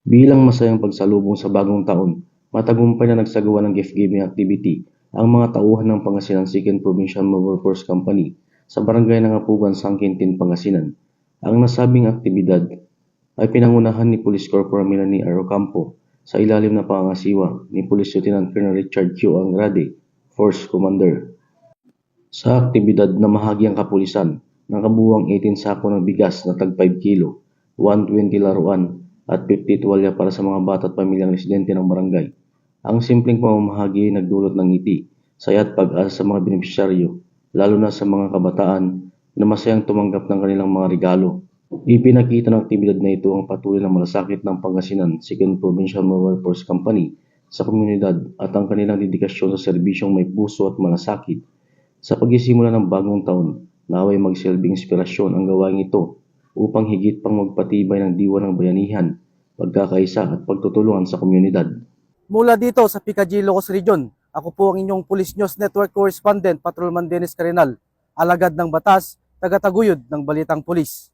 Bilang masayang pagsalubong sa bagong taon, matagumpay na nagsagawa ng gift-giving activity ang mga tauhan ng Pangasinan Second Provincial Mobile Force Company sa barangay Nangapugan, Sangkintin, Pangasinan. Ang nasabing aktibidad ay pinangunahan ni Police Corporal Melanie Arocampo sa ilalim ng pangangasiwa ni Police Lieutenant Colonel Richard Q. Angrade, Force Commander. Sa aktibidad na mahagi ang kapulisan, nakabuuang 18 sako ng bigas na tag 5 kilo, 120 laruan at 50 tuwalya para sa mga bata at pamilyang residente ng barangay. Ang simpleng pamamahagi ay nagdulot ng ngiti, saya at pag-asa sa mga benepisyaryo, lalo na sa mga kabataan na masayang tumanggap ng kanilang mga regalo. Ipinakita ng aktibidad na ito ang patuloy na malasakit ng Pangasinan Second Provincial Mobile Force Company sa komunidad at ang kanilang dedikasyon sa serbisyong may puso at malasakit. Sa pagsisimula ng bagong taon, naway magsilbing inspirasyon ang gawain ito upang higit pang magpatibay ng diwa ng bayanihan, pagkakaisa at pagtutulungan sa komunidad. Mula dito sa Picadillo, Ilocos Region, ako po ang inyong Police News Network Correspondent, Patrolman Dennis Carenal, alagad ng batas, tagataguyod ng Balitang Pulis.